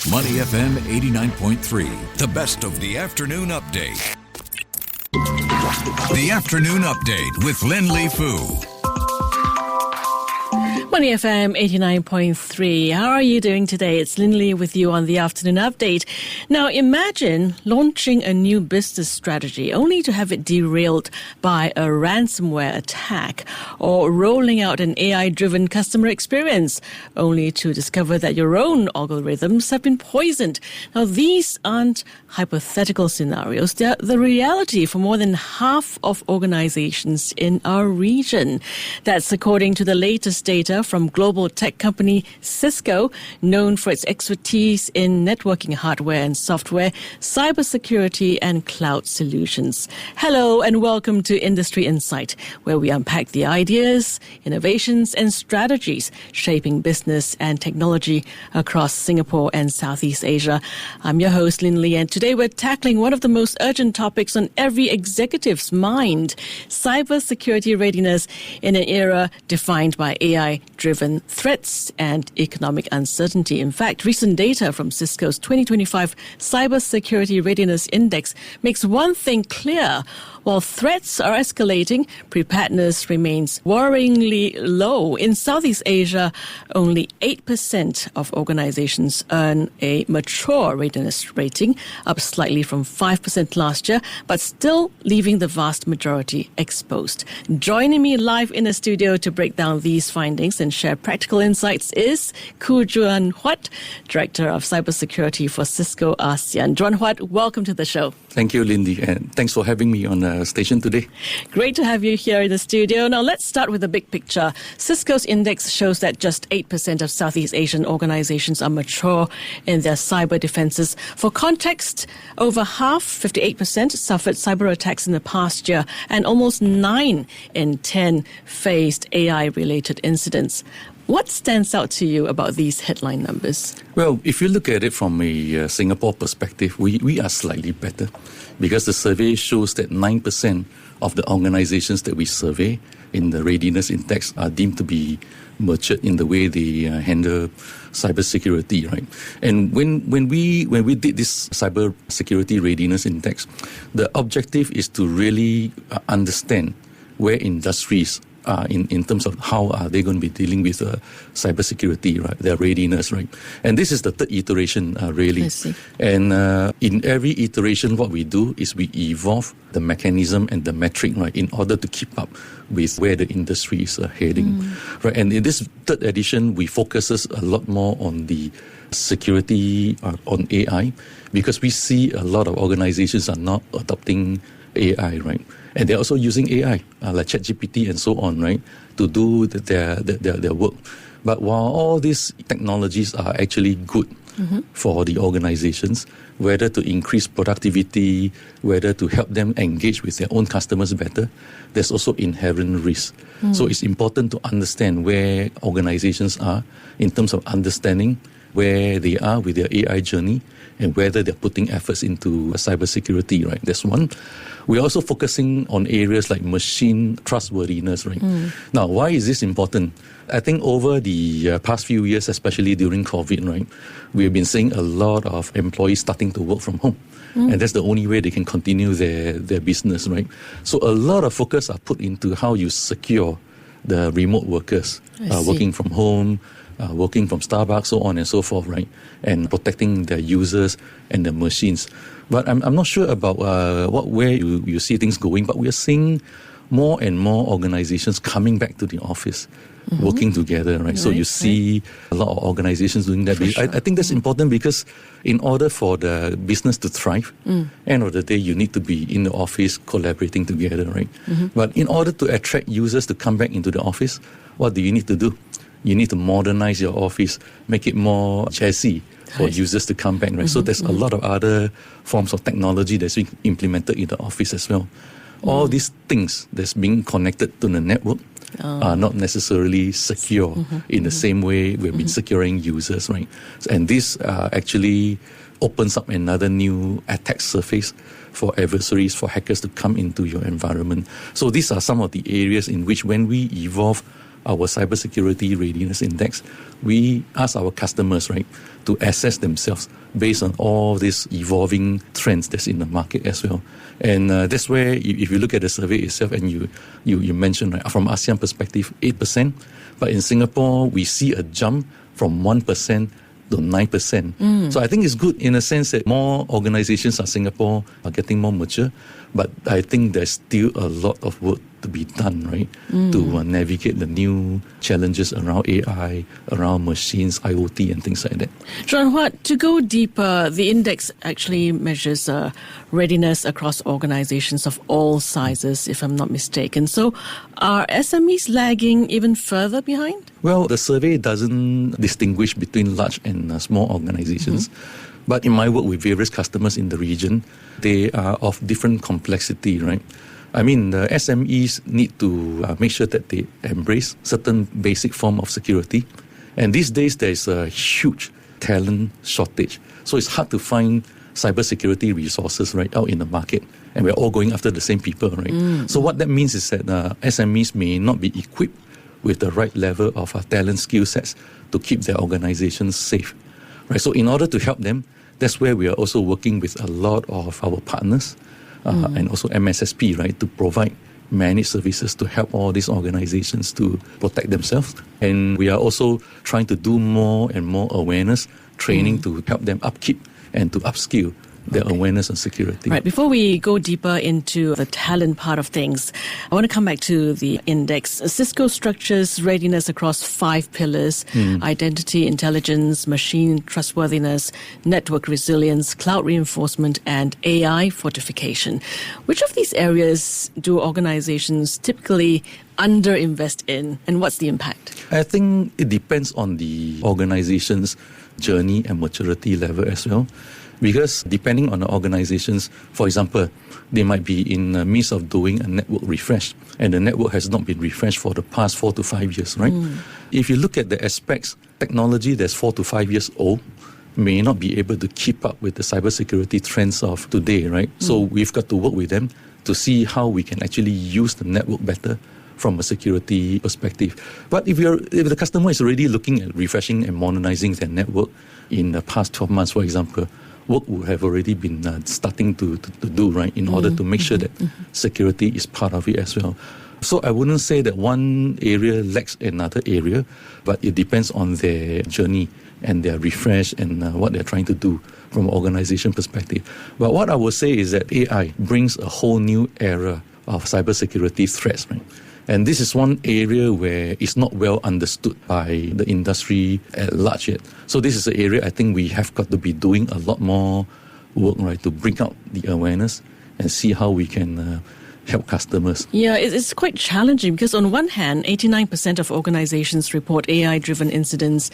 Money FM 89.3, the best of the afternoon update. The afternoon update with Lynlee Foo. Money FM 89.3. How are you doing today? It's Lynlee with you on the afternoon update. Now, imagine launching a new business strategy only to have it derailed by a ransomware attack, or rolling out an AI-driven customer experience only to discover that your own algorithms have been poisoned. Now, these aren't hypothetical scenarios. They're the reality for more than half of organizations in our region. That's according to the latest data from global tech company Cisco, known for its expertise in networking hardware and software, cybersecurity and cloud solutions. Hello and welcome to Industry Insight, where we unpack the ideas, innovations and strategies shaping business and technology across Singapore and Southeast Asia. I'm your host, Lynlee, and today we're tackling one of the most urgent topics on every executive's mind: cybersecurity readiness in an era defined by AI-driven threats and economic uncertainty. In fact, recent data from Cisco's 2025 Cybersecurity Readiness Index makes one thing clear. While threats are escalating, preparedness remains worryingly low. In Southeast Asia, only 8% of organizations earn a mature readiness rating, up slightly from 5% last year, but still leaving the vast majority exposed. Joining me live in the studio to break down these findings and share practical insights is Koo Juan Huat, Director of Cybersecurity for Cisco ASEAN. Juan Huat, welcome to the show. Thank you, Lynlee, and thanks for having me on the station today. Great to have you here in the studio. Now, let's start with the big picture. Cisco's index shows that just 8% of Southeast Asian organizations are mature in their cyber defenses. For context, over half, 58%, suffered cyber attacks in the past year, and almost 9 in 10 faced AI-related incidents. What stands out to you about these headline numbers? Well, if you look at it from a Singapore perspective, we are slightly better, because the survey shows that 9% of the organizations that we survey in the Readiness Index are deemed to be matured in the way they handle cybersecurity, right? And when we did this Cybersecurity Readiness Index, the objective is to really understand where industries in terms of how are they going to be dealing with cybersecurity, right? Their readiness, right? And this is the third iteration, really. I see. And in every iteration, what we do is we evolve the mechanism and the metric, right, in order to keep up with where the industry is heading, right? And in this third edition, we focuses a lot more on the security on AI, because we see a lot of organizations are not adopting AI, right? And they're also using AI, like ChatGPT and so on, right, to do their work. But while all these technologies are actually good for the organizations, whether to increase productivity, whether to help them engage with their own customers better, there's also inherent risk. So it's important to understand where organizations are in terms of understanding where they are with their AI journey and whether they're putting efforts into cybersecurity, right? That's one. We're also focusing on areas like machine trustworthiness, right? Now, why is this important? I think over the past few years, especially during COVID, right, we've been seeing a lot of employees starting to work from home. And that's the only way they can continue their business, right? So a lot of focus are put into how you secure the remote workers working from home, working from Starbucks, so on and so forth, right? And protecting their users and the machines. But I'm not sure about where you see things going, but we are seeing more and more organizations coming back to the office, working together, right? So you see a lot of organizations doing that. Sure. I think that's important, because in order for the business to thrive, end of the day, you need to be in the office collaborating together, right? But in order to attract users to come back into the office, what do you need to do? You need to modernize your office, make it more jazzy for users to come back, right? So there's a lot of other forms of technology that's being implemented in the office as well. All these things that's being connected to the network are not necessarily secure in the same way we've been securing users, right? And this actually opens up another new attack surface for adversaries, for hackers to come into your environment. So these are some of the areas in which, when we evolve our Cybersecurity Readiness Index, we ask our customers, right, to assess themselves based on all these evolving trends that's in the market as well. And that's where, if you look at the survey itself, and you mentioned, right, from ASEAN perspective, 8%, but in Singapore, we see a jump from 1% to 9%. So I think it's good in a sense that more organizations in Singapore are getting more mature, but I think there's still a lot of work to be done, right, to navigate the new challenges around AI, around machines, IoT, and things like that. Juan Huat, to go deeper, the index actually measures readiness across organizations of all sizes, if I'm not mistaken. So are SMEs lagging even further behind? Well, the survey doesn't distinguish between large and small organizations. But in my work with various customers in the region, they are of different complexity, right? I mean, the SMEs need to make sure that they embrace certain basic form of security. And these days, there's a huge talent shortage. So it's hard to find cybersecurity resources right out in the market. And we're all going after the same people, right? So what that means is that SMEs may not be equipped with the right level of talent skill sets to keep their organizations safe, right? So in order to help them, that's where we are also working with a lot of our partners and also MSSP, right, to provide managed services to help all these organizations to protect themselves. And we are also trying to do more and more awareness training to help them upkeep and to upskill their awareness and security. Right. Before we go deeper into the talent part of things, I want to come back to the index. Cisco structures readiness across 5 pillars: identity, intelligence, machine trustworthiness, network resilience, cloud reinforcement, and AI fortification. Which of these areas do organizations typically underinvest in, and what's the impact? I think it depends on the organization's journey and maturity level as well. Because depending on the organizations, for example, they might be in the midst of doing a network refresh, and the network has not been refreshed for the past 4 to 5 years, right? If you look at the aspects, technology that's 4 to 5 years old may not be able to keep up with the cybersecurity trends of today, right? So we've got to work with them to see how we can actually use the network better from a security perspective. But if the customer is already looking at refreshing and modernizing their network in the past 12 months, for example, work would have already been starting to do, right, in order to make sure that security is part of it as well. So I wouldn't say that one area lacks another area, but it depends on their journey and their refresh and what they're trying to do from an organization perspective. But what I would say is that AI brings a whole new era of cybersecurity threats, right? And this is one area where it's not well understood by the industry at large yet. So this is an area I think we have got to be doing a lot more work, right, to bring out the awareness and see how we can help customers. Yeah, it's quite challenging because on one hand, 89% of organizations report AI-driven incidents,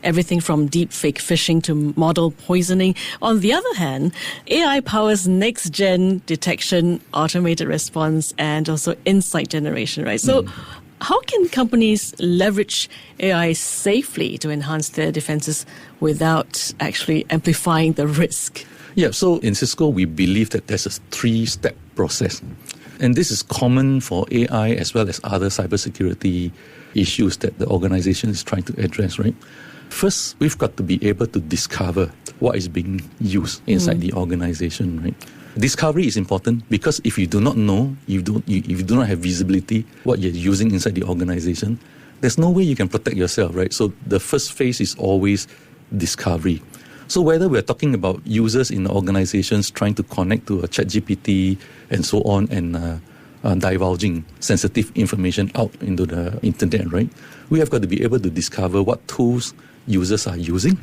everything from deepfake phishing to model poisoning. On the other hand, AI powers next-gen detection, automated response, and also insight generation, right? So how can companies leverage AI safely to enhance their defenses without actually amplifying the risk? Yeah, so in Cisco, we believe that there's a 3-step process. And this is common for AI as well as other cybersecurity issues that the organization is trying to address, right? First, we've got to be able to discover what is being used inside the organization, right? Discovery is important because if you do not know, if you do not have visibility what you're using inside the organization, there's no way you can protect yourself, right? So the first phase is always discovery. So whether we're talking about users in organizations trying to connect to a ChatGPT and so on and divulging sensitive information out into the internet, right? We have got to be able to discover what tools users are using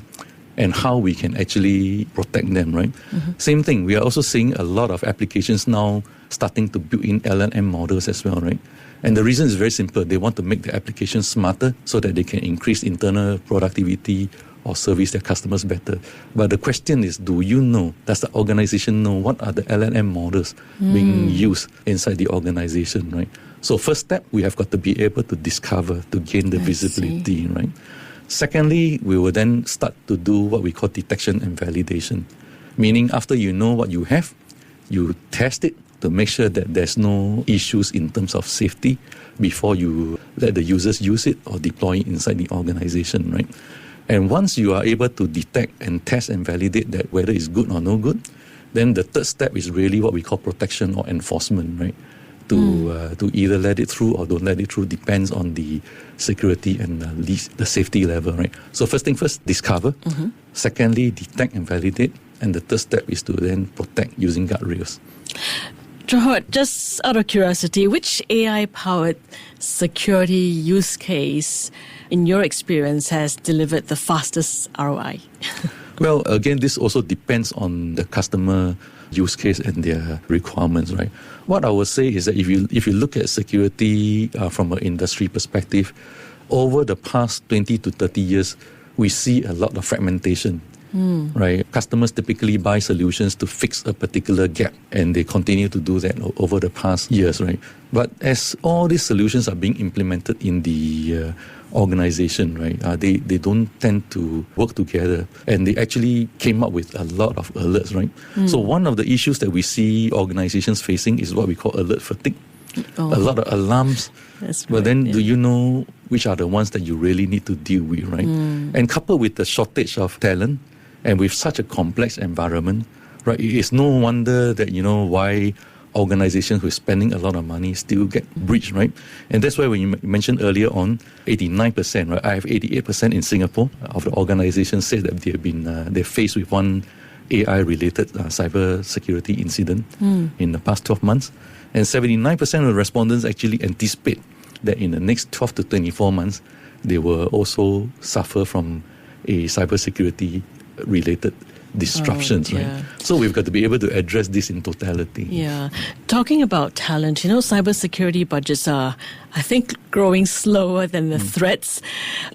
and how we can actually protect them, right? Same thing, we are also seeing a lot of applications now starting to build in LLM models as well, right? And the reason is very simple. They want to make the application smarter so that they can increase internal productivity or service their customers better. But the question is, does the organization know what are the LLM models being used inside the organization, right? So first step, we have got to be able to discover, to gain the visibility, right? Secondly, we will then start to do what we call detection and validation. Meaning after you know what you have, you test it to make sure that there's no issues in terms of safety before you let the users use it or deploy it inside the organization, right? And once you are able to detect and test and validate that whether it's good or no good, then the third step is really what we call protection or enforcement, right? To either let it through or don't let it through depends on the security and the safety level, right? So first thing first, discover. Secondly, detect and validate. And the third step is to then protect using guardrails. Huat, just out of curiosity, which AI-powered security use case, in your experience, has delivered the fastest ROI? Well, again, this also depends on the customer use case and their requirements, right? What I would say is that if you look at security from an industry perspective, over the past 20 to 30 years, we see a lot of fragmentation. Right? Customers typically buy solutions to fix a particular gap, and they continue to do that over the past years, right? But as all these solutions are being implemented in the organization, right, they don't tend to work together, and they actually came up with a lot of alerts, right? So one of the issues that we see organizations facing is what we call alert fatigue. A lot of alarms. But then do you know which are the ones that you really need to deal with, right? And coupled with the shortage of talent, and with such a complex environment, right, it is no wonder that, why organizations who are spending a lot of money still get breached, right? And that's why when you mentioned earlier on, 89%, right? I have 88% in Singapore of the organizations say that they're faced with one AI-related cybersecurity incident in the past 12 months. And 79% of the respondents actually anticipate that in the next 12 to 24 months, they will also suffer from a cybersecurity related disruptions, right? So we've got to be able to address this in totality. Yeah. Talking about talent, cybersecurity budgets are, I think, growing slower than the threats.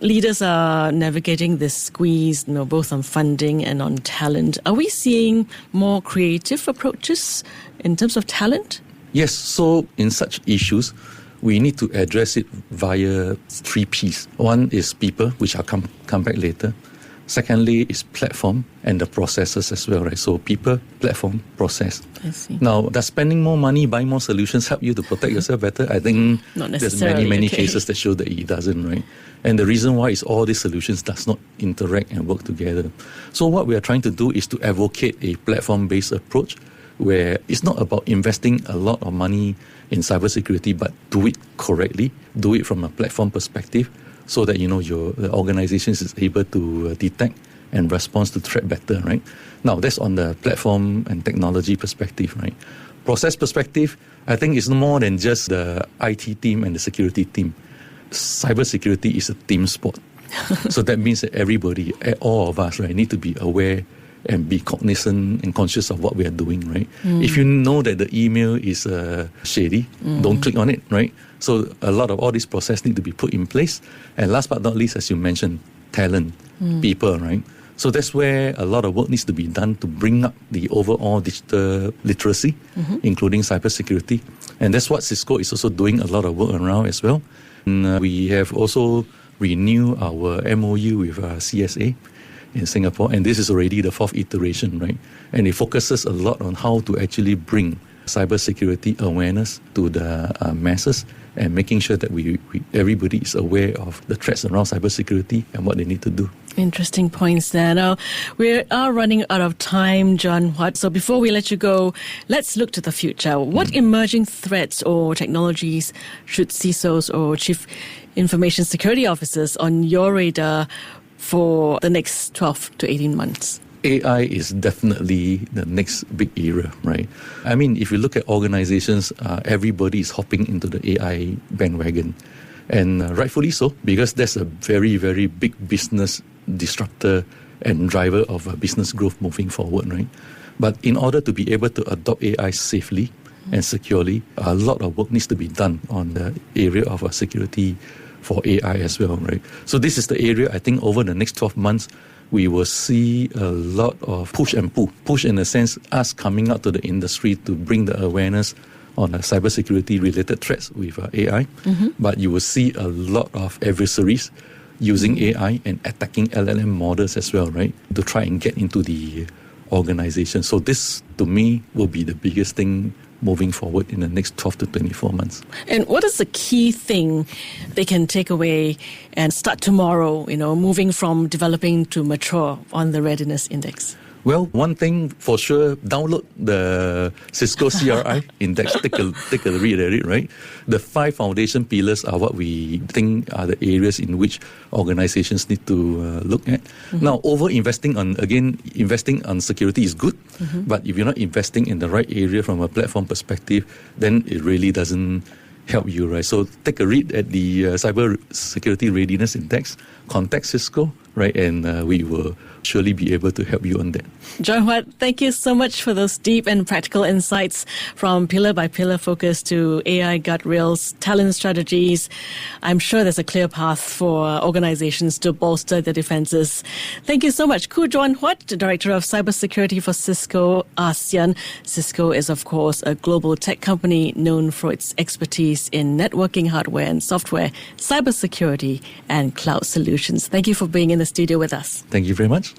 Leaders are navigating this squeeze, both on funding and on talent. Are we seeing more creative approaches in terms of talent? Yes. So in such issues, we need to address it via 3 Ps. One is people, which I'll come back later. Secondly is platform and the processes as well, right? So people, platform, process. I see. Now, does spending more money, buying more solutions help you to protect yourself better? I think there's many cases that show that it doesn't, right? And the reason why is all these solutions does not interact and work together. So what we are trying to do is to advocate a platform-based approach where it's not about investing a lot of money in cybersecurity, but do it correctly, do it from a platform perspective, so that your organization is able to detect and respond to threat better, right? Now, that's on the platform and technology perspective, right? Process perspective, I think it's more than just the IT team and the security team. Cybersecurity is a team sport. So that means that everybody, all of us, right, need to be aware and be cognizant and conscious of what we are doing, right? If you know that the email is shady, don't click on it, right? So a lot of all these processes need to be put in place. And last but not least, as you mentioned, talent, people, right? So that's where a lot of work needs to be done to bring up the overall digital literacy, including cybersecurity. And that's what Cisco is also doing a lot of work around as well. And we have also renewed our MOU with CSA in Singapore, and this is already the 4th iteration, right? And it focuses a lot on how to actually bring cybersecurity awareness to the masses and making sure that everybody is aware of the threats around cybersecurity and what they need to do. Interesting points there. Now, we are running out of time, Juan Huat. So before we let you go, let's look to the future. What emerging threats or technologies should CISOs or Chief Information Security Officers on your radar for the next 12 to 18 months? AI is definitely the next big era, right? I mean, if you look at organizations, everybody is hopping into the AI bandwagon. And rightfully so, because that's a very, very big business disruptor and driver of business growth moving forward, right? But in order to be able to adopt AI safely and securely, a lot of work needs to be done on the area of security for AI as well, right? So this is the area, I think, over the next 12 months, we will see a lot of push and pull. Push in the sense, us coming out to the industry to bring the awareness on cybersecurity related threats with AI. But you will see a lot of adversaries using AI and attacking LLM models as well, right? To try and get into the organization. So this, to me, will be the biggest thing moving forward in the next 12 to 24 months. And what is the key thing they can take away and start tomorrow, moving from developing to mature on the Readiness Index? Well, one thing for sure, download the Cisco CRI index, take a read at it, right? The 5 foundation pillars are what we think are the areas in which organizations need to look at. Now, investing on security is good, but if you're not investing in the right area from a platform perspective, then it really doesn't help you, right? So take a read at the Cybersecurity Readiness Index, contact Cisco, right? And we will surely be able to help you on that. Juan Huat, thank you so much for those deep and practical insights from pillar by pillar focus to AI guardrails, talent strategies. I'm sure there's a clear path for organizations to bolster their defenses. Thank you so much. Koo Juan Huat, Director of Cybersecurity for Cisco ASEAN. Cisco is, of course, a global tech company known for its expertise in networking hardware and software, cybersecurity, and cloud solutions. Thank you for being in the studio with us. Thank you very much.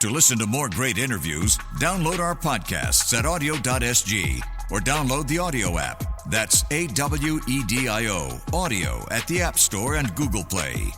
To listen to more great interviews, download our podcasts at audio.sg or download the audio app. That's AWEDIO, audio at the App Store and Google Play.